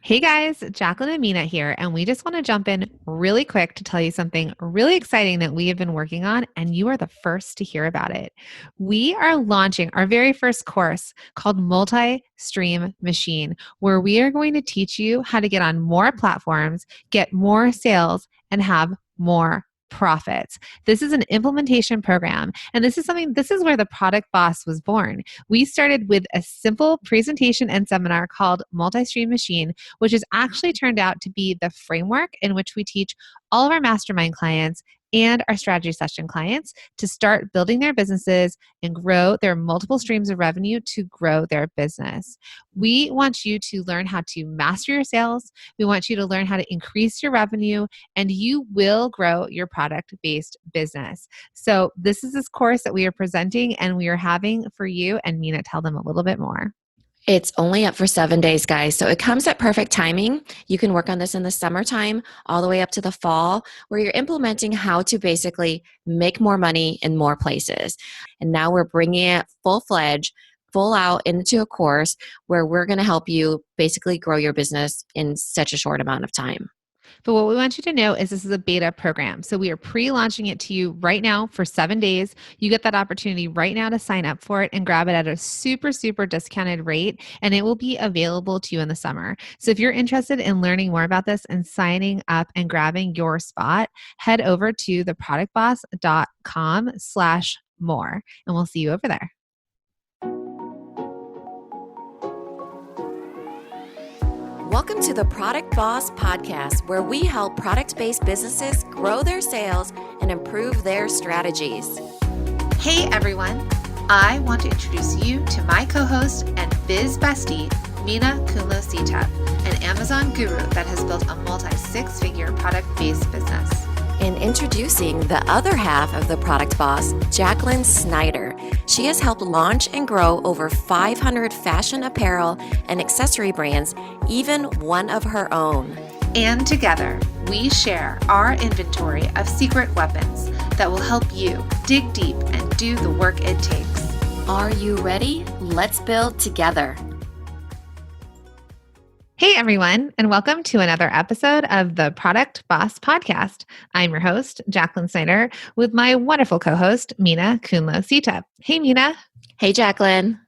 Hey guys, Jacqueline and Mina here, and we just want to jump in really quick to tell you something really exciting that we have been working on, and you are the first to hear about it. We are launching our very first course called Multi-Stream Machine, where we are going to teach you how to get on more platforms, get more sales, and have more profits. This is an implementation program, and this is where the Product Boss was born. We started with a simple presentation and seminar called Multi-Stream Machine, which has actually turned out to be the framework in which we teach all of our mastermind clients and our strategy session clients to start building their businesses and grow their multiple streams of revenue to grow their business. We want you to learn how to master your sales. We want you to learn how to increase your revenue, and you will grow your product-based business. So this is this course that we are presenting and we are having for you. And Mina, tell them a little bit more. It's only up for 7 days, guys. So it comes at perfect timing. You can work on this in the summertime all the way up to the fall, where you're implementing how to basically make more money in more places. And now we're bringing it full-fledged, full out into a course where we're going to help you basically grow your business in such a short amount of time. But what we want you to know is this is a beta program. So we are pre-launching it to you right now for 7 days. You get that opportunity right now to sign up for it and grab it at a super, super discounted rate, and it will be available to you in the summer. So if you're interested in learning more about this and signing up and grabbing your spot, head over to theproductboss.com/more, and we'll see you over there. Welcome to the Product Boss Podcast, where we help product-based businesses grow their sales and improve their strategies. Hey everyone, I want to introduce you to my co-host and biz bestie, Mina Kunlo-Sitep, an Amazon guru that has built a multi-six-figure product-based business. And introducing the other half of the Product Boss, Jacqueline Snyder. She has helped launch and grow over 500 fashion apparel and accessory brands, even one of her own. And together, we share our inventory of secret weapons that will help you dig deep and do the work it takes. Are you ready? Let's build together. Hey everyone, and welcome to another episode of the Product Boss Podcast. I'm your host, Jacqueline Snyder, with my wonderful co-host, Mina Kunlo-Sitep. Hey Mina. Hey Jacqueline.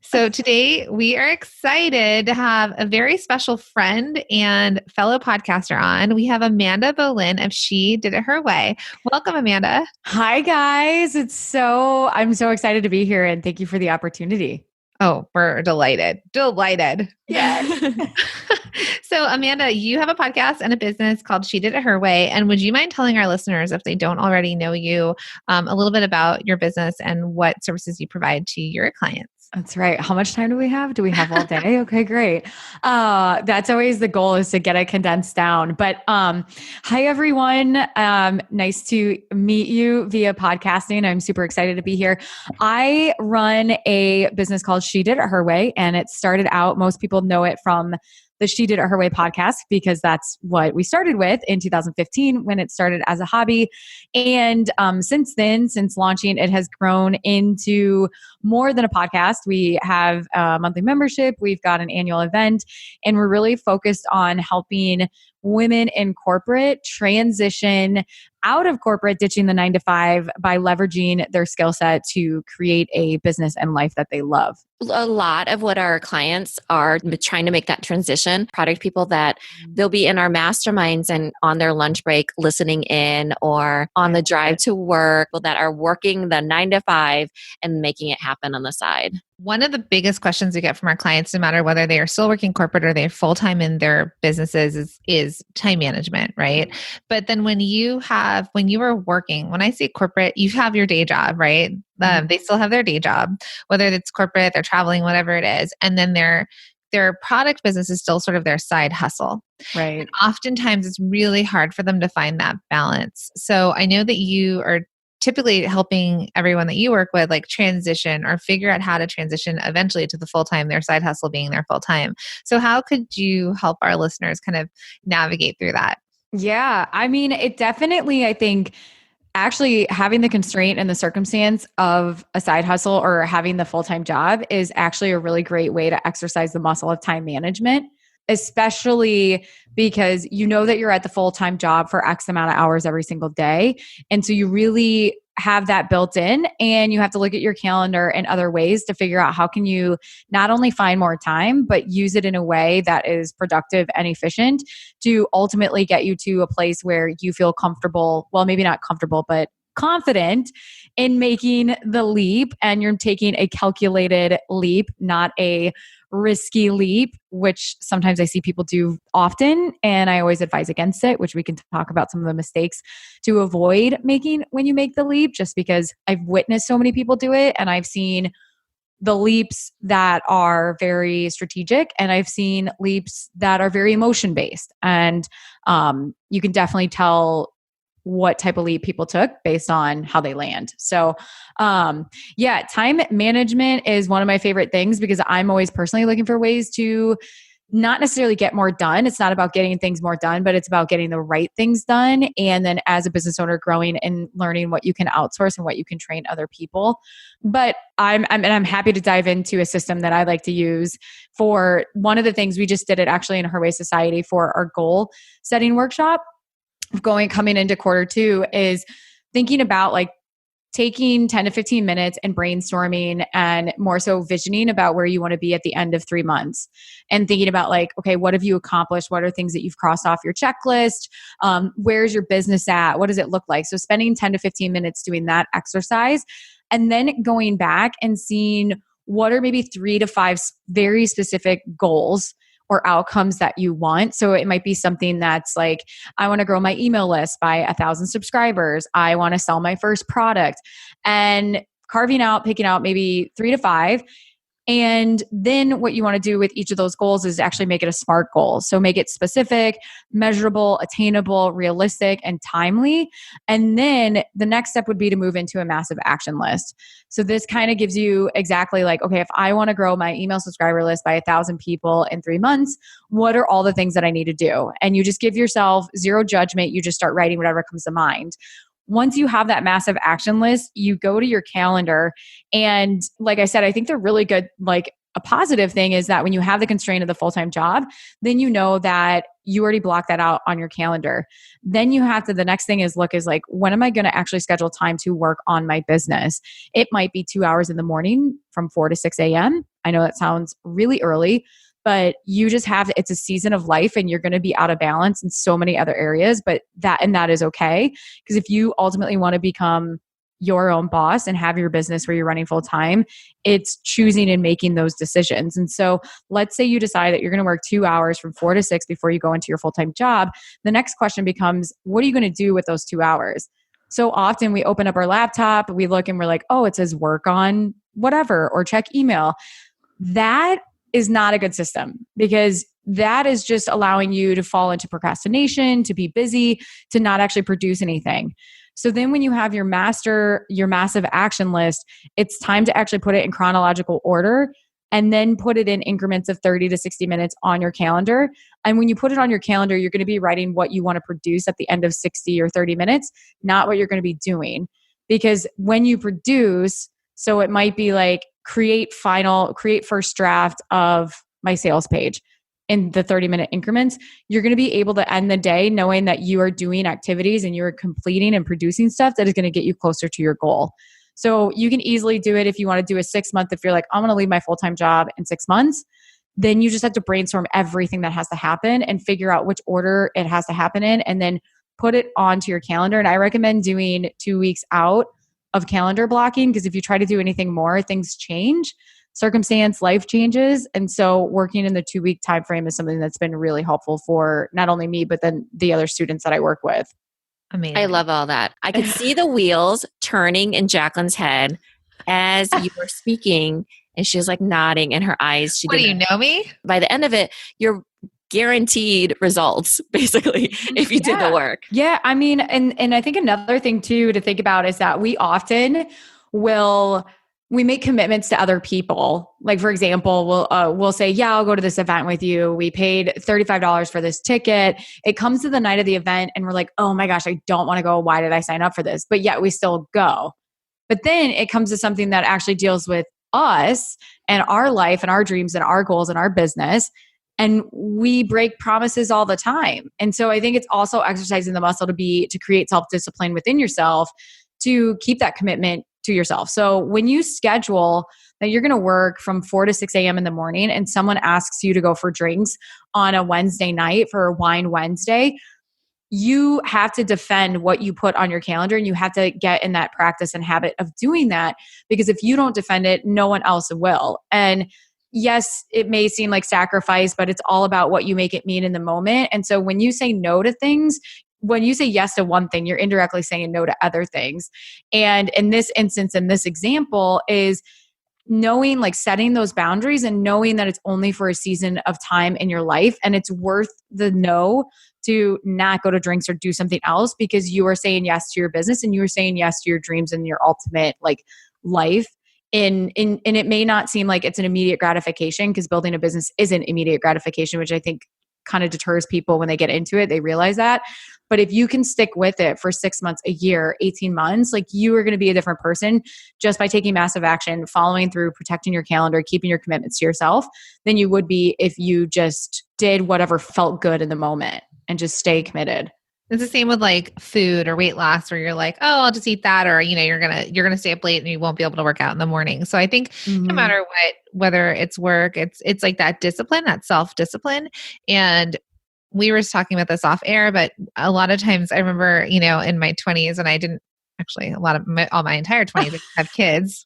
So today we are excited to have a very special friend and fellow podcaster on. We have Amanda Boleyn of She Did It Her Way. Welcome, Amanda. Hi guys. I'm so excited to be here, and thank you for the opportunity. Oh, we're delighted. Yeah. So Amanda, you have a podcast and a business called She Did It Her Way. And would you mind telling our listeners, if they don't already know you, a little bit about your business and what services you provide to your clients? That's right. How much time do we have? Do we have all day? Okay, great. That's always the goal, is to get it condensed down. But hi, everyone. Nice to meet you via podcasting. I'm super excited to be here. I run a business called She Did It Her Way, and it started out, most people know it from the She Did It Her Way podcast, because that's what we started with in 2015 when it started as a hobby. And since then, since launching, it has grown into more than a podcast. We have a monthly membership, we've got an annual event, and we're really focused on helping women in corporate transition out of corporate, ditching the 9-to-5 by leveraging their skill set to create a business and life that they love. A lot of what our clients are trying to make that transition, product people that they'll be in our masterminds and on their lunch break listening in, or on the drive to work, that are working the 9-to-5 and making it happen on the side. One of the biggest questions we get from our clients, no matter whether they are still working corporate or they're full-time in their businesses, is time management, right? But then when you are working, when I say corporate, you have your day job, right? They still have their day job, whether it's corporate, they're traveling, whatever it is. And then their product business is still sort of their side hustle. Right. And oftentimes it's really hard for them to find that balance. So I know that you are typically helping everyone that you work with transition or figure out how to transition eventually to the full-time, their side hustle being their full-time. So how could you help our listeners kind of navigate through that? Yeah. I mean, it definitely, I think, actually having the constraint and the circumstance of a side hustle or having the full-time job is actually a really great way to exercise the muscle of time management. especially because you know that you're at the full-time job for X amount of hours every single day. And so you really have that built in, and you have to look at your calendar and other ways to figure out how can you not only find more time, but use it in a way that is productive and efficient to ultimately get you to a place where you feel comfortable. Well, maybe not comfortable, but confident in making the leap, and you're taking a calculated leap, not a risky leap, which sometimes I see people do often. And I always advise against it, which we can talk about some of the mistakes to avoid making when you make the leap, just because I've witnessed so many people do it. And I've seen the leaps that are very strategic, and I've seen leaps that are very emotion based. And you can definitely tell what type of leap people took based on how they land. So, yeah, time management is one of my favorite things because I'm always personally looking for ways to not necessarily get more done. It's not about getting things more done, but it's about getting the right things done. And then as a business owner, growing and learning what you can outsource and what you can train other people. But I'm happy to dive into a system that I like to use for one of the things. We just did it actually in Her Way Society for our goal setting workshop. Coming into quarter two is thinking about like taking 10 to 15 minutes and brainstorming, and more so visioning about where you want to be at the end of 3 months, and thinking about like, okay, what have you accomplished? What are things that you've crossed off your checklist? Where's your business at? What does it look like? So spending 10 to 15 minutes doing that exercise, and then going back and seeing what are maybe 3 to 5 very specific goals or outcomes that you want. So it might be something that's like, I want to grow my email list by 1,000 subscribers. I want to sell my first product, and picking out maybe 3 to 5. And then what you want to do with each of those goals is actually make it a SMART goal. So make it specific, measurable, attainable, realistic, and timely. And then the next step would be to move into a massive action list. So this kind of gives you exactly like, okay, if I want to grow my email subscriber list by 1,000 people in 3 months, what are all the things that I need to do? And you just give yourself zero judgment. You just start writing whatever comes to mind. Once you have that massive action list, you go to your calendar. And like I said, I think they're really good. Like a positive thing is that when you have the constraint of the full-time job, then you know that you already blocked that out on your calendar. Then the next thing is like, when am I going to actually schedule time to work on my business? It might be 2 hours in the morning from 4 to 6 a.m. I know that sounds really early, but you just it's a season of life, and you're going to be out of balance in so many other areas, but that is okay. Because if you ultimately want to become your own boss and have your business where you're running full time, it's choosing and making those decisions. And so let's say you decide that you're going to work 2 hours from 4 to 6 before you go into your full-time job. The next question becomes, what are you going to do with those 2 hours? So often we open up our laptop, we look and we're like, oh, it says work on whatever, or check email. That is not a good system, because that is just allowing you to fall into procrastination, to be busy, to not actually produce anything. So then when you have your massive action list, it's time to actually put it in chronological order, and then put it in increments of 30 to 60 minutes on your calendar. And when you put it on your calendar, you're going to be writing what you want to produce at the end of 60 or 30 minutes, not what you're going to be doing. Because when you produce, so it might be like, create first draft of my sales page in the 30-minute increments, you're going to be able to end the day knowing that you are doing activities and you're completing and producing stuff that is going to get you closer to your goal. So you can easily do it if you want to do a 6 month. If you're like, I'm going to leave my full-time job in 6 months, then you just have to brainstorm everything that has to happen and figure out which order it has to happen in, and then put it onto your calendar. And I recommend doing 2 weeks out of calendar blocking, because if you try to do anything more, things change, life changes. And so working in the 2 week time frame is something that's been really helpful for not only me, but then the other students that I work with. Amazing. I love all that. I could see the wheels turning in Jacqueline's head as you were speaking, and she was like nodding in her eyes. What, do you know me? By the end of it, you're guaranteed results, basically, if you did the work. Yeah. I mean, and I think another thing too to think about is that we often we make commitments to other people. Like, for example, we'll say, yeah, I'll go to this event with you. We paid $35 for this ticket. It comes to the night of the event and we're like, oh my gosh, I don't want to go. Why did I sign up for this? But yet we still go. But then it comes to something that actually deals with us and our life and our dreams and our goals and our business. And we break promises all the time. And so I think it's also exercising the muscle to create self-discipline within yourself to keep that commitment to yourself. So when you schedule that you're going to work from 4 to 6 a.m. in the morning and someone asks you to go for drinks on a Wednesday night for Wine Wednesday, you have to defend what you put on your calendar, and you have to get in that practice and habit of doing that, because if you don't defend it, no one else will. And yes, it may seem like sacrifice, but it's all about what you make it mean in the moment. And so when you say no to things, when you say yes to one thing, you're indirectly saying no to other things. And in this instance, in this example, is knowing, like, setting those boundaries and knowing that it's only for a season of time in your life, and it's worth the no to not go to drinks or do something else, because you are saying yes to your business and you are saying yes to your dreams and your ultimate like life. And it may not seem like it's an immediate gratification, because building a business isn't immediate gratification, which I think kind of deters people when they get into it. They realize that. But if you can stick with it for 6 months, a year, 18 months, like, you are going to be a different person just by taking massive action, following through, protecting your calendar, keeping your commitments to yourself, than you would be if you just did whatever felt good in the moment and just stay committed. It's the same with like food or weight loss, where you're like, oh, I'll just eat that. Or, you're going to stay up late and you won't be able to work out in the morning. So I think no matter what, whether it's work, it's like that discipline, that self-discipline. And we were talking about this off air, but a lot of times I remember, in my 20s, and I didn't actually, all my entire 20s, I have kids.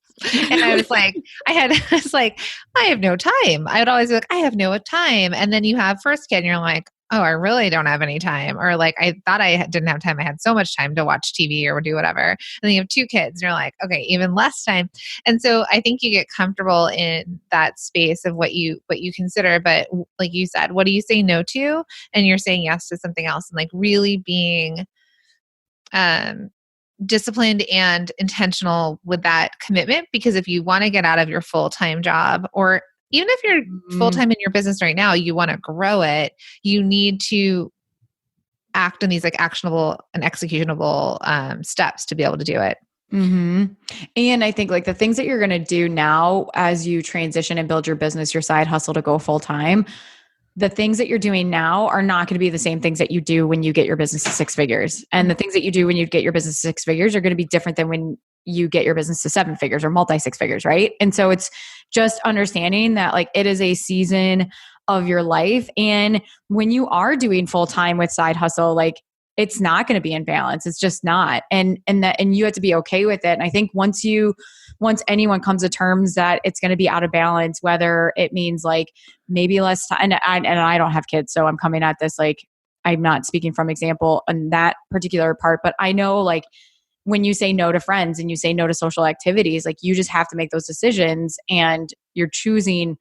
And I was like, I was like, I have no time. I would always be like, I have no time. And then you have first kid and you're like, oh, I really don't have any time. Or like, I thought I didn't have time. I had so much time to watch TV or do whatever. And then you have 2 kids and you're like, okay, even less time. And so I think you get comfortable in that space of what you consider. But like you said, what do you say no to? And you're saying yes to something else, and like really being disciplined and intentional with that commitment. Because if you want to get out of your full-time job, or even if you're full-time in your business right now, you want to grow it, you need to act on these like actionable and executable steps to be able to do it. Mm-hmm. And I think like the things that you're going to do now as you transition and build your business, your side hustle to go full-time, the things that you're doing now are not going to be the same things that you do when you get your business to 6 figures. And the things that you do when you get your business to 6 figures are going to be different than when you get your business to 7 figures or multi 6 figures, right? And so it's just understanding that like it is a season of your life. And when you are doing full time with side hustle, like it's not going to be in balance. It's just not. And you have to be okay with it. And I think once anyone comes to terms that it's going to be out of balance, whether it means like maybe less time, and I don't have kids, so I'm coming at this like I'm not speaking from example on that particular part, but I know like when you say no to friends and you say no to social activities, like you just have to make those decisions, and you're choosing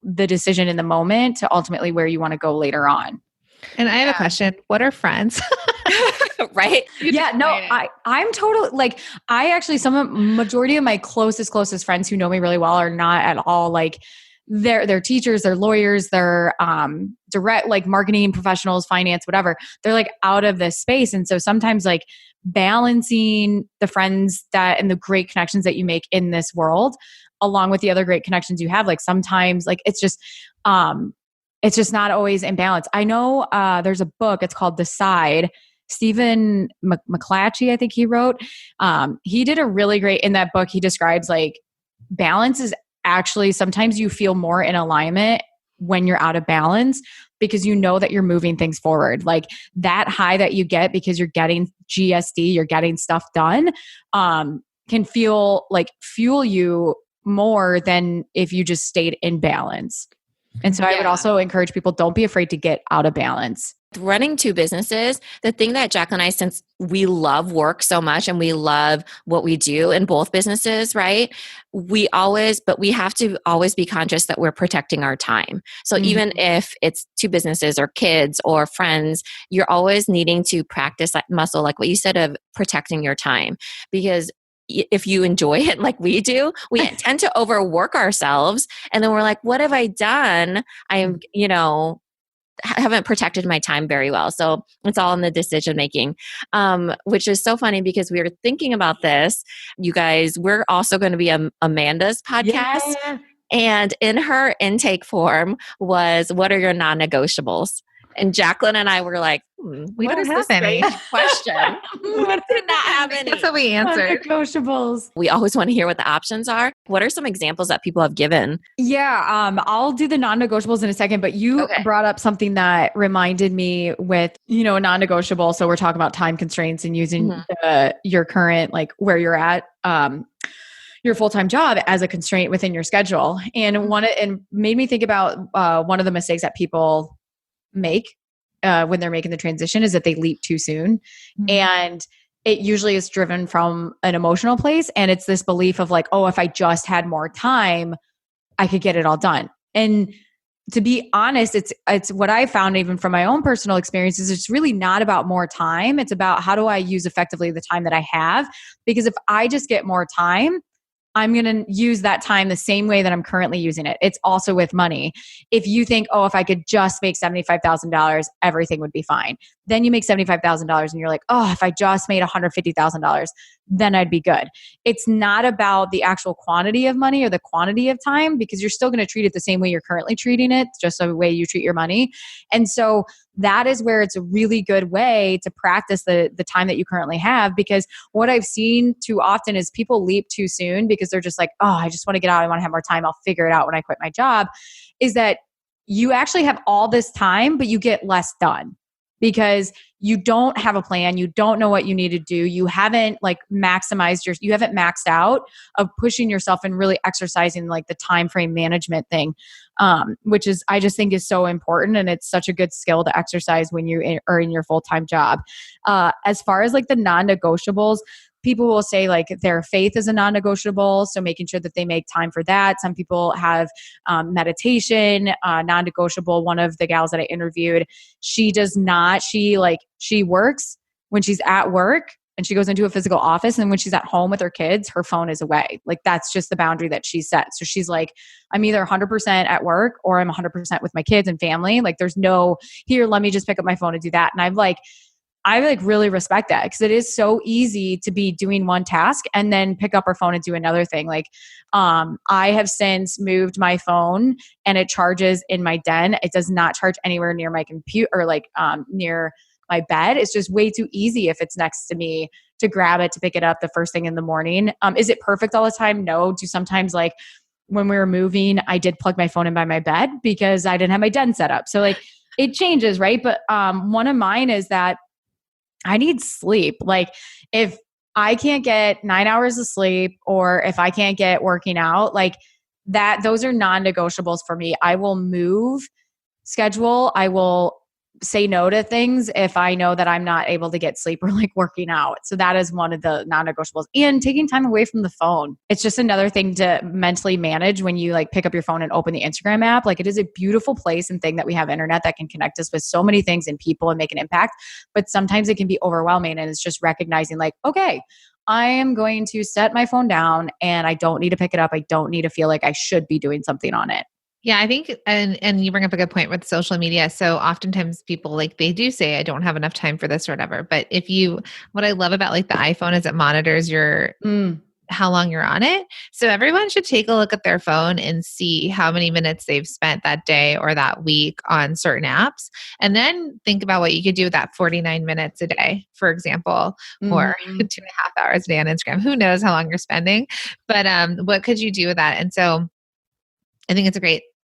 the decision in the moment to ultimately where you want to go later on. And I have a question. What are friends? Right? Yeah, no, I'm totally like, majority of my closest friends who know me really well are not at all like they're teachers, they're lawyers, they're direct like marketing professionals, finance, whatever. They're like out of this space. And so sometimes like balancing the friends and the great connections that you make in this world, along with the other great connections you have, like sometimes like it's just not always in balance. I know there's a book, it's called Decide. Stephen McClatchy, I think he wrote. He did a really great, in that book, he describes like balance is actually sometimes you feel more in alignment when you're out of balance, because you know that you're moving things forward. Like that high that you get because you're getting GSD, you're getting stuff done, can fuel you more than if you just stayed in balance. And so I would also encourage people, don't be afraid to get out of balance. Running 2 businesses, the thing that Jack and I, since we love work so much and we love what we do in both businesses, right? But we have to always be conscious that we're protecting our time. So even if it's 2 businesses or kids or friends, you're always needing to practice that muscle, like what you said, of protecting your time. Because if you enjoy it like we do, we tend to overwork ourselves. And then we're like, what have I done? Haven't protected my time very well. So it's all in the decision making, which is so funny because we were thinking about this. You guys, we're also going to be Amanda's podcast. And in her intake form was, what are your non-negotiables? And Jacqueline and I were like, We what don't is have this any. strange question? We did not have any. That's what we answered. Non-negotiables. We always want to hear what the options are. What are some examples that people have given? Yeah, I'll do the non-negotiables in a second, but you Okay. brought up something that reminded me with, a non-negotiable. So we're talking about time constraints and using your current, like where you're at, your full-time job as a constraint within your schedule. And and made me think about one of the mistakes that people make when they're making the transition is that they leap too soon. And it usually is driven from an emotional place. And it's this belief of like, oh, if I just had more time, I could get it all done. And to be honest, it's what I found even from my own personal experiences. It's really not about more time. It's about how do I use effectively the time that I have? Because if I just get more time, I'm going to use that time the same way that I'm currently using it. It's also with money. If you think, oh, if I could just make $75,000, everything would be fine. Then you make $75,000 and you're like, oh, if I just made $150,000, then I'd be good. It's not about the actual quantity of money or the quantity of time, because you're still going to treat it the same way you're currently treating it, just the way you treat your money. And so that is where it's a really good way to practice the time that you currently have. Because what I've seen too often is people leap too soon because they're just like, oh, I just want to get out. I want to have more time. I'll figure it out when I quit my job. Is that you actually have all this time, but you get less done because you don't have a plan. You don't know what you need to do. You haven't you haven't maxed out of pushing yourself and really exercising like the time frame management thing, which is, I just think is so important. And it's such a good skill to exercise when you are in your full-time job. As far as like the non-negotiables, people will say like their faith is a non-negotiable. So making sure that they make time for that. Some people have meditation, non-negotiable. One of the gals that I interviewed, she does not, she works when she's at work and she goes into a physical office. And when she's at home with her kids, her phone is away. Like that's just the boundary that she set. So she's like, I'm either 100% at work or I'm 100% with my kids and family. Like there's no, here, let me just pick up my phone and do that. And I really respect that because it is so easy to be doing one task and then pick up our phone and do another thing. Like, I have since moved my phone and it charges in my den. It does not charge anywhere near my computer or near my bed. It's just way too easy if it's next to me to grab it, to pick it up the first thing in the morning. Is it perfect all the time? No. Do sometimes when we were moving, I did plug my phone in by my bed because I didn't have my den set up. So it changes, right? But one of mine is that I need sleep. Like if I can't get 9 hours of sleep or if I can't get working out, those are non-negotiables for me. I will move schedule. I will say no to things if I know that I'm not able to get sleep or working out. So that is one of the non-negotiables. And taking time away from the phone. It's just another thing to mentally manage when you pick up your phone and open the Instagram app. It is a beautiful place and thing that we have internet that can connect us with so many things and people and make an impact. But sometimes it can be overwhelming, and it's just recognizing okay, I am going to set my phone down and I don't need to pick it up. I don't need to feel like I should be doing something on it. Yeah, I think, and you bring up a good point with social media. So oftentimes people they do say, I don't have enough time for this or whatever. But what I love about the iPhone is it monitors your, how long you're on it. So everyone should take a look at their phone and see how many minutes they've spent that day or that week on certain apps. And then think about what you could do with that 49 minutes a day, for example, or 2.5 hours a day on Instagram. Who knows how long you're spending, but what could you do with that? And so I think it's a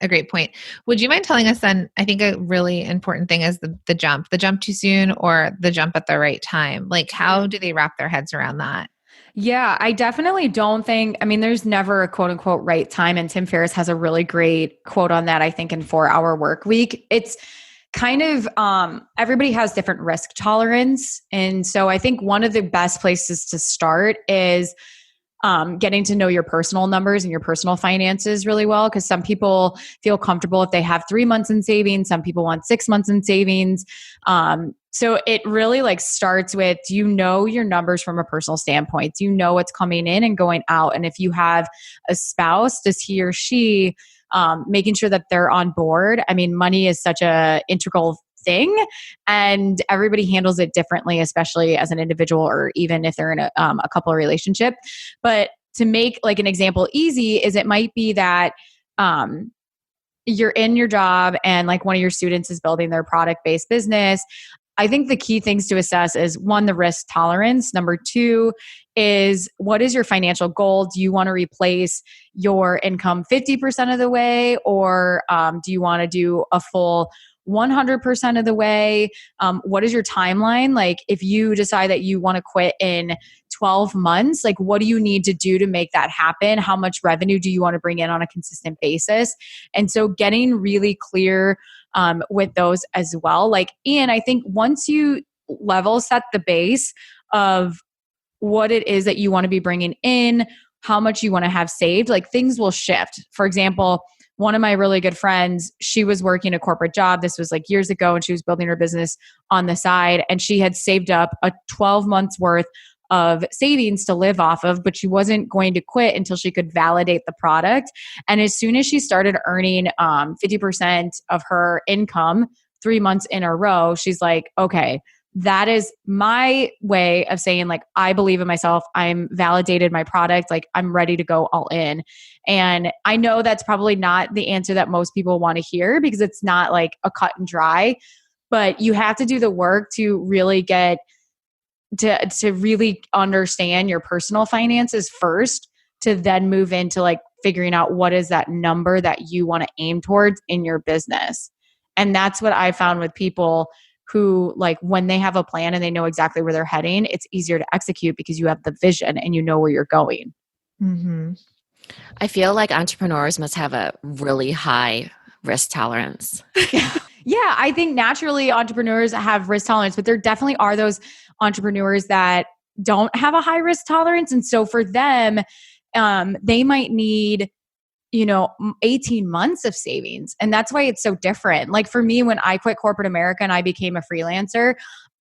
great point. Would you mind telling us then, I think a really important thing is the jump too soon or the jump at the right time. How do they wrap their heads around that? Yeah, I definitely don't think, there's never a quote unquote right time. And Tim Ferriss has a really great quote on that, I think, in 4 Hour Work Week. It's kind of, everybody has different risk tolerance. And so I think one of the best places to start is getting to know your personal numbers and your personal finances really well. Because some people feel comfortable if they have 3 months in savings. Some people want 6 months in savings. So it really starts with, do you know your numbers from a personal standpoint? Do you know what's coming in and going out? And if you have a spouse, does he or she making sure that they're on board? Money is such a integral thing, and everybody handles it differently, especially as an individual or even if they're in a couple relationship. But to make an example easy is it might be that you're in your job and like one of your students is building their product-based business, I think the key things to assess is one, the risk tolerance. Number two is what is your financial goal? Do you want to replace your income 50% of the way, or do you want to do a full 100% of the way? What is your timeline? Like if you decide that you want to quit in 12 months, like what do you need to do to make that happen? How much revenue do you want to bring in on a consistent basis? And so getting really clear with those as well. Like, and I think once you level set the base of what it is that you want to be bringing in, how much you want to have saved, like things will shift. For example, one of my really good friends, she was working a corporate job. This was like years ago, and she was building her business on the side. And she had saved up a 12 months worth of savings to live off of, but she wasn't going to quit until she could validate the product. And as soon as she started earning 50% of her income 3 months in a row, she's like, okay, that is my way of saying like, I believe in myself. I'm validated my product. Like I'm ready to go all in. And I know that's probably not the answer that most people want to hear because it's not like a cut and dry, but you have to do the work to really get to really understand your personal finances first, to then move into like figuring out what is that number that you want to aim towards in your business. And that's what I found with people who like when they have a plan and they know exactly where they're heading, it's easier to execute because you have the vision and you know where you're going. Mm-hmm. I feel like entrepreneurs must have a really high risk tolerance. Yeah, I think naturally entrepreneurs have risk tolerance, but there definitely are those entrepreneurs that don't have a high risk tolerance. And so for them, they might need, 18 months of savings. And that's why it's so different. Like for me, when I quit corporate America and I became a freelancer,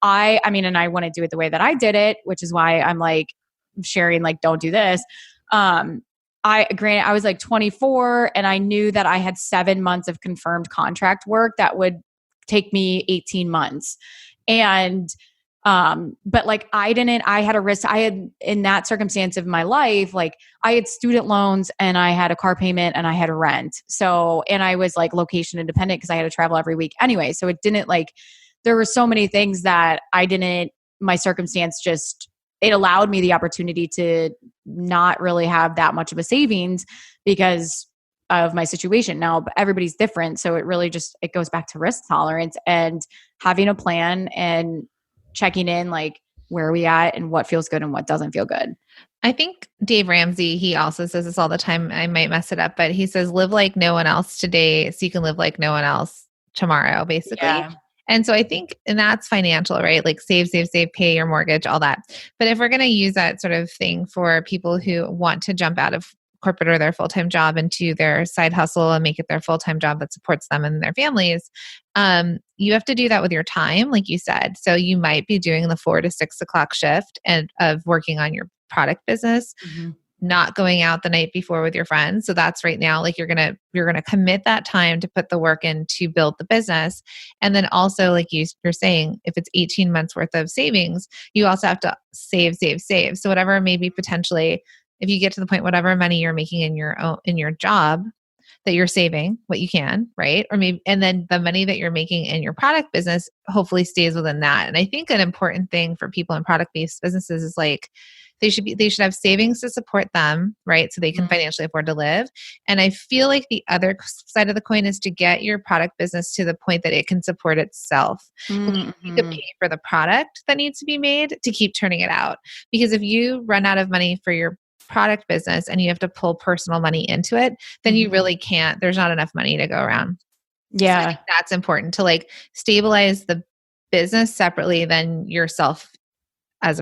and I want to do it the way that I did it, which is why I'm like sharing, like, don't do this. I was like 24 and I knew that I had 7 months of confirmed contract work that would take me 18 months. And, but like I had a risk. I had in that circumstance of my life, like I had student loans and I had a car payment and I had a rent. So, and I was like location independent because I had to travel every week anyway. So it didn't like, there were so many things that my circumstance just, it allowed me the opportunity to not really have that much of a savings because of my situation. Now, everybody's different. So it really it goes back to risk tolerance and having a plan and checking in, like, where are we at and what feels good and what doesn't feel good. I think Dave Ramsey, he also says this all the time. I might mess it up, but he says, live like no one else today so you can live like no one else tomorrow, basically. Yeah. And so I think, and that's financial, right? Like save, pay your mortgage, all that. But if we're going to use that sort of thing for people who want to jump out of corporate or their full-time job into their side hustle and make it their full-time job that supports them and their families, you have to do that with your time, like you said. So you might be doing the 4 to 6 o'clock shift and of working on your product business. Mm-hmm. Not going out the night before with your friends. So that's right now, like you're going to commit that time to put the work in to build the business. And then also, like you're saying, if it's 18 months worth of savings, you also have to save. So whatever, maybe potentially, if you get to the point, whatever money you're making in your job that you're saving what you can, right? Or maybe, and then the money that you're making in your product business hopefully stays within that. And I think an important thing for people in product-based businesses is like, they should have savings to support them, right? So they can financially afford to live. And I feel like the other side of the coin is to get your product business to the point that it can support itself. Mm-hmm. You can pay for the product that needs to be made to keep turning it out. Because if you run out of money for your product business and you have to pull personal money into it, then you really can't, there's not enough money to go around. Yeah. So I think that's important to like stabilize the business separately than yourself as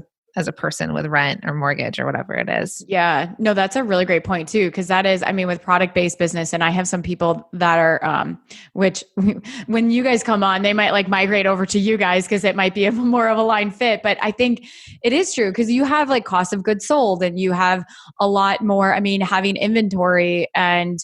a person with rent or mortgage or whatever it is. Yeah, no, that's a really great point too. Cause that is, with product-based business, and I have some people that are, which when you guys come on, they might like migrate over to you guys cause it might be more of a line fit. But I think it is true cause you have like cost of goods sold and you have a lot more, having inventory and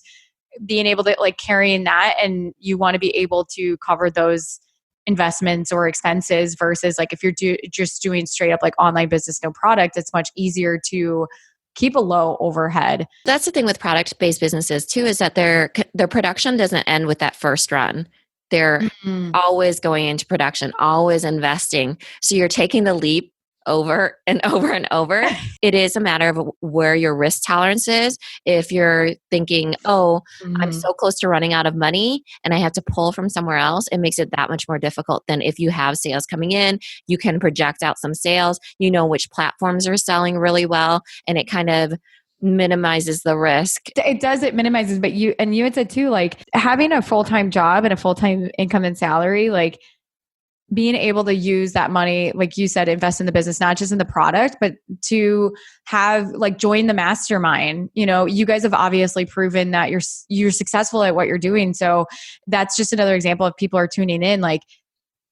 being able to like carrying that, and you want to be able to cover those investments or expenses versus like if you're just doing straight up like online business, no product, it's much easier to keep a low overhead. That's the thing with product-based businesses too, is that their production doesn't end with that first run. They're always going into production, always investing. So you're taking the leap over and over and over. It is a matter of where your risk tolerance is. If you're thinking, oh, I'm so close to running out of money and I have to pull from somewhere else, it makes it that much more difficult than if you have sales coming in. You can project out some sales, you know which platforms are selling really well, and it kind of minimizes the risk. It does, it minimizes, but you had said too, like having a full-time job and a full-time income and salary, like being able to use that money, like you said, invest in the business, not just in the product, but to have like join the mastermind. You know, you guys have obviously proven that you're successful at what you're doing. So that's just another example of people are tuning in, like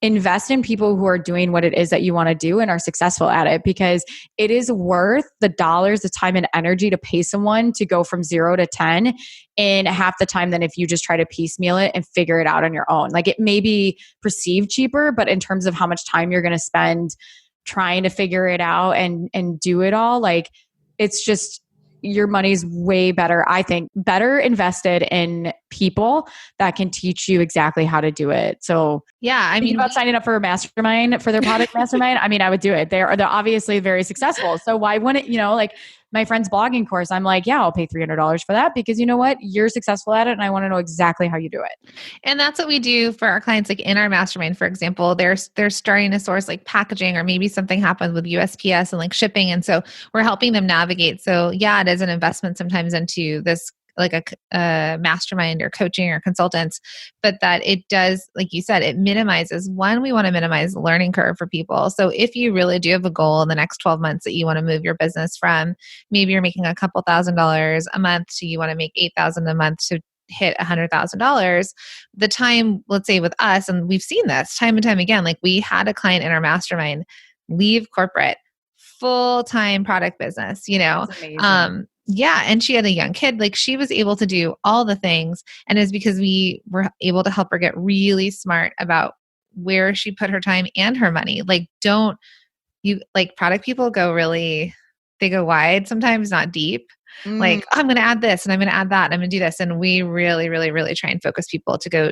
invest in people who are doing what it is that you want to do and are successful at it, because it is worth the dollars, the time and energy to pay someone to go from 0 to 10 in half the time than if you just try to piecemeal it and figure it out on your own. Like it may be perceived cheaper, but in terms of how much time you're going to spend trying to figure it out and do it all, like it's just, your money's way better, I think, better invested in people that can teach you exactly how to do it. So yeah, I mean, about signing up for a mastermind, for their product mastermind, I mean, I would do it. They're obviously very successful. So why wouldn't, like my friend's blogging course, I'm like, yeah, I'll pay $300 for that because you know what? You're successful at it and I want to know exactly how you do it. And that's what we do for our clients. Like in our mastermind, for example, they're starting to source like packaging, or maybe something happened with USPS and like shipping. And so we're helping them navigate. So yeah, it is an investment sometimes into this, like a mastermind or coaching or consultants, but that it does, like you said, it minimizes. One, we want to minimize the learning curve for people. So if you really do have a goal in the next 12 months that you want to move your business from, maybe you're making a couple $1,000s a month to you want to make $8,000 a month to hit $100,000, the time, let's say with us, and we've seen this time and time again, like we had a client in our mastermind leave corporate, full-time product business, yeah. And she had a young kid. Like she was able to do all the things. And it's because we were able to help her get really smart about where she put her time and her money. Like product people they go wide sometimes, not deep. Like, oh, I'm going to add this and I'm going to add that and I'm going to do this. And we really, really, really try and focus people to go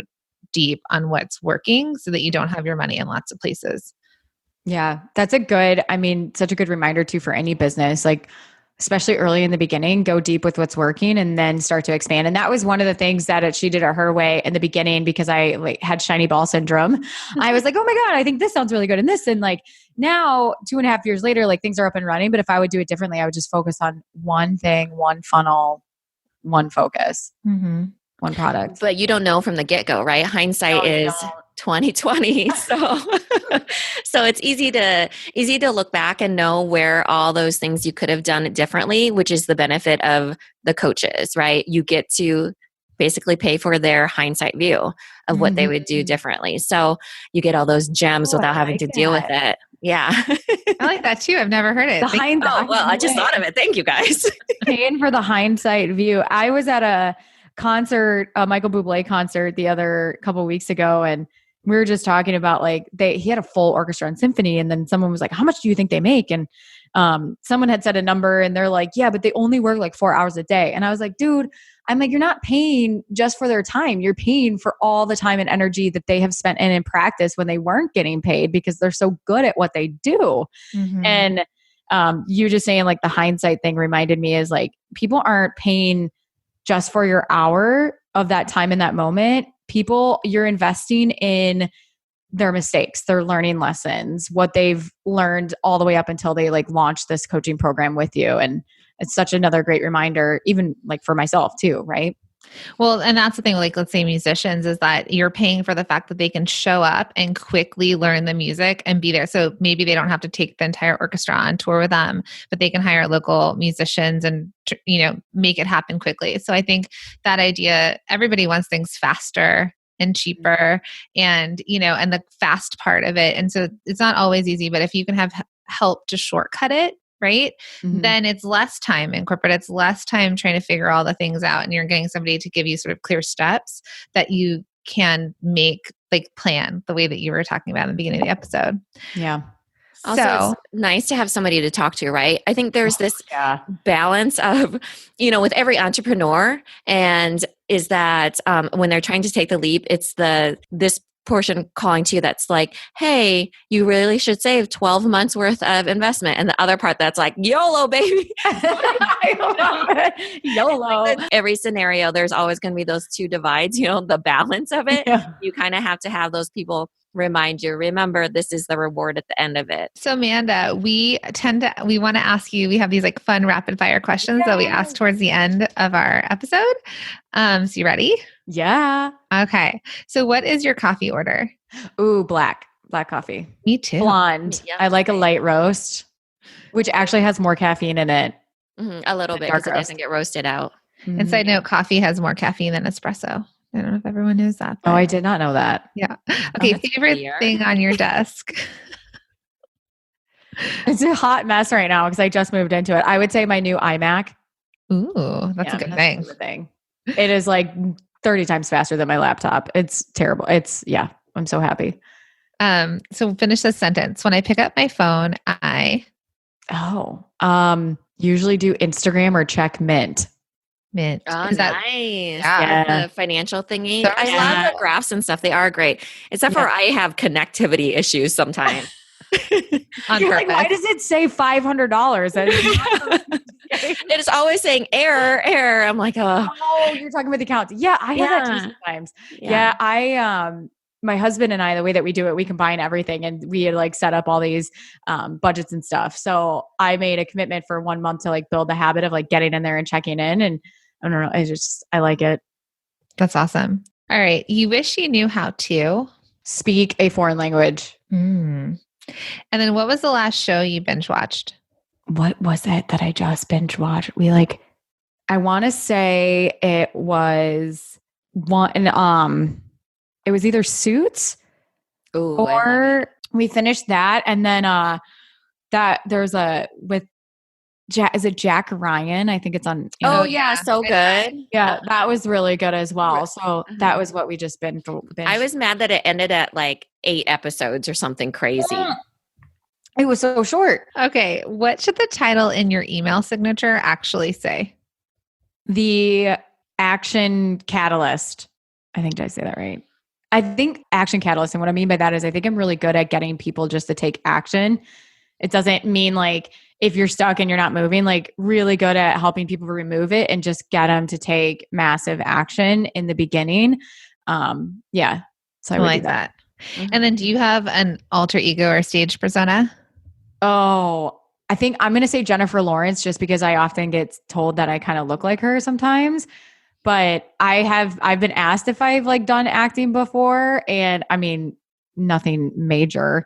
deep on what's working so that you don't have your money in lots of places. Yeah, that's such a good reminder too for any business. Like, especially early in the beginning, go deep with what's working and then start to expand. And that was one of the things that she did it her way in the beginning, because I had shiny ball syndrome. I was like, oh my God, I think this sounds really good. And this, and like now 2.5 years later, like things are up and running. But if I would do it differently, I would just focus on one thing, one funnel, one focus, one product. But you don't know from the get-go, right? Hindsight is 2020. So it's easy to look back and know where all those things you could have done differently, which is the benefit of the coaches, right? You get to basically pay for their hindsight view of what they would do differently. So you get all those gems without having to deal with it. Yeah. I like that too. I've never heard it. I just thought of it. Thank you guys. Paying for the hindsight view. I was at a concert, a Michael Bublé concert the other couple of weeks ago, and we were just talking about like he had a full orchestra and symphony, and then someone was like, how much do you think they make? And someone had said a number and they're like, yeah, but they only work like 4 hours a day. And I was like, dude, I'm like, you're not paying just for their time. You're paying for all the time and energy that they have spent in practice when they weren't getting paid because they're so good at what they do. And you just saying like the hindsight thing reminded me is like, people aren't paying just for your hour of that time in that moment. You're investing in their mistakes, their learning lessons, what they've learned all the way up until they like launch this coaching program with you. And it's such another great reminder, even like for myself too, right? Well, and that's the thing, like, let's say musicians, is that you're paying for the fact that they can show up and quickly learn the music and be there. So maybe they don't have to take the entire orchestra on tour with them, but they can hire local musicians and, make it happen quickly. So I think that idea, everybody wants things faster and cheaper and, and the fast part of it. And so it's not always easy, but if you can have help to shortcut it, right? Then it's less time in corporate. It's less time trying to figure all the things out. And you're getting somebody to give you sort of clear steps that you can make, like plan the way that you were talking about in the beginning of the episode. Yeah. Also, So, it's nice to have somebody to talk to, right? I think there's this Yeah. balance of, with every entrepreneur, and is that when they're trying to take the leap, it's this portion calling to you that's like, hey, you really should save 12 months worth of investment. And the other part that's like, YOLO, baby. I love it. YOLO. Every scenario, there's always going to be those two divides, the balance of it. Yeah. You kind of have to have those people remind you, remember, this is the reward at the end of it. so Amanda, we want to ask you, we have these like fun rapid fire questions that we ask towards the end of our episode. So you ready? Yeah. Okay. So what is your coffee order? Ooh, black coffee. Me too. Blonde. Yeah, I like a right. light roast, which actually has more caffeine in it. A little bit, dark because it roast. doesn't get roasted out. And side note, coffee has more caffeine than espresso. I don't know if everyone knows that. Oh, I did not know that. Yeah. Okay. that's Favorite clear. thing on your desk? It's a hot mess right now because I just moved into it. I would say my new iMac. Ooh, that's Yeah, a good that's thing. a good thing. It is like 30 times faster than my laptop. It's terrible. I'm so happy. So finish this sentence. When I pick up my phone, I Usually do Instagram or check Mint. Mint. Oh, Is that nice. Yeah. The financial thingy. So I yeah. love the graphs and stuff. They are great. Except for I have connectivity issues sometimes. on You're purpose? like, why does it say $500? It's always saying error. I'm like, oh. Oh, you're talking about the accounts. Yeah, I have that too Yeah. sometimes. Yeah, my husband and I, the way that we do it, we combine everything and we had like set up all these budgets and stuff. So I made a commitment for 1 month to like build the habit of like getting in there and checking in. And I don't know, I like it. That's awesome. All right. You wish you knew how to Speak a foreign language. And then what was the last show you binge watched? What was it that I just binge watched? I want to say it was it was either Suits Ooh, or we finished that. And then is it Jack Ryan? I think it's on. oh, yeah. yeah. So good. Yeah, that was really good as well. So Uh-huh. that was what we just binged. I was mad that it ended at like 8 episodes or something crazy. It was so short. Okay. What should the title in your email signature actually say? The Action Catalyst. I think, did I say that right? I think Action Catalyst. And what I mean by that is I think I'm really good at getting people just to take action. It doesn't mean like if you're stuck and you're not moving, like really good at helping people remove it and just get them to take massive action in the beginning. Yeah. So I would like do that. that. And then do you have an alter ego or stage persona? Oh, I think I'm going to say Jennifer Lawrence just because I often get told that I kind of look like her sometimes. But I've been asked if I've like done acting before, and I mean nothing major.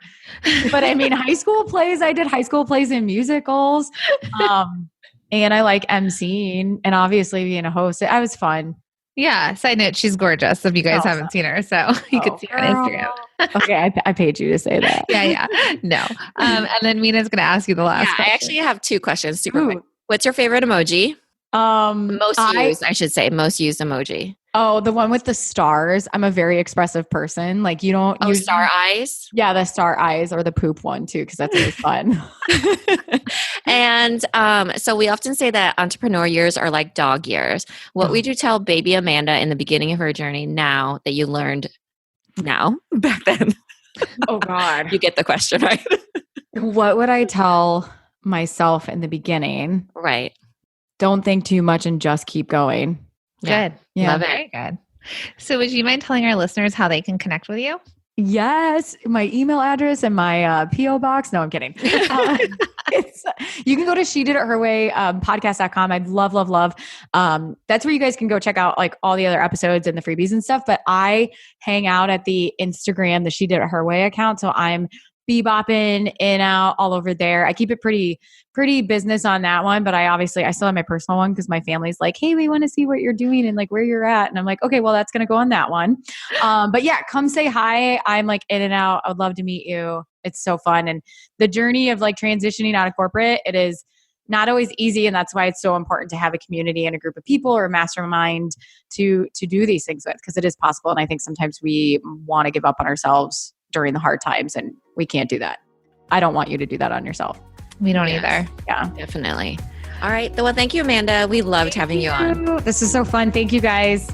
But I mean high school plays, I did high school plays and musicals. And I like emceeing and obviously being a host. It was fun. Yeah. Side note, she's gorgeous if you guys Oh, haven't seen her. So you could see her on Instagram. Okay, I paid you to say that. Yeah. No. And then Mina's going to ask you the last Yeah, question. I actually have 2 questions. Super Ooh. quick. What's your favorite emoji? Most used, I should say. Most used emoji. Oh, the one with the stars. I'm a very expressive person. Like you don't Oh, usually- star eyes. Yeah, the star eyes or the poop one too, because that's always fun. And so we often say that entrepreneur years are like dog years. What would you tell baby Amanda in the beginning of her journey now that you learned now back then? Oh God. You get the question, right? What would I tell myself in the beginning? Right. Don't think too much and just keep going. Good. Yeah. Love it. Very good. So would you mind telling our listeners how they can connect with you? Yes, my email address and my PO box. No, I'm kidding. You can go to She Did It Her Way podcast.com. I'd love. That's where you guys can go check out like all the other episodes and the freebies and stuff. But I hang out at the Instagram, the She Did It Her Way account. So I'm bebopping in out all over there. I keep it pretty business on that one, but I still have my personal one because my family's like, hey, we want to see what you're doing and like where you're at. And I'm like, okay, well, that's going to go on that one. But yeah, come say hi. I'm like in and out. I would love to meet you. It's so fun. And the journey of like transitioning out of corporate, it is not always easy. And that's why it's so important to have a community and a group of people or a mastermind to do these things with, because it is possible. And I think sometimes we want to give up on ourselves during the hard times, and we can't do that. I don't want you to do that on yourself. We don't Yes. either. Yeah. Definitely. All right. Well, thank you, Amanda. We loved having you on. This is so fun. Thank you guys.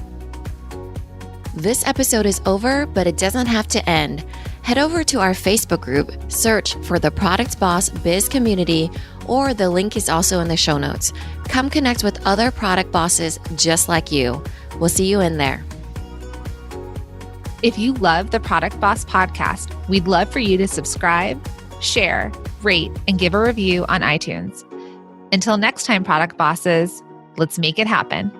This episode is over, but it doesn't have to end. Head over to our Facebook group, search for the Product Boss Biz Community, or the link is also in the show notes. Come connect with other product bosses just like you. We'll see you in there. If you love the Product Boss podcast, we'd love for you to subscribe, share, rate, and give a review on iTunes. Until next time, Product Bosses, let's make it happen.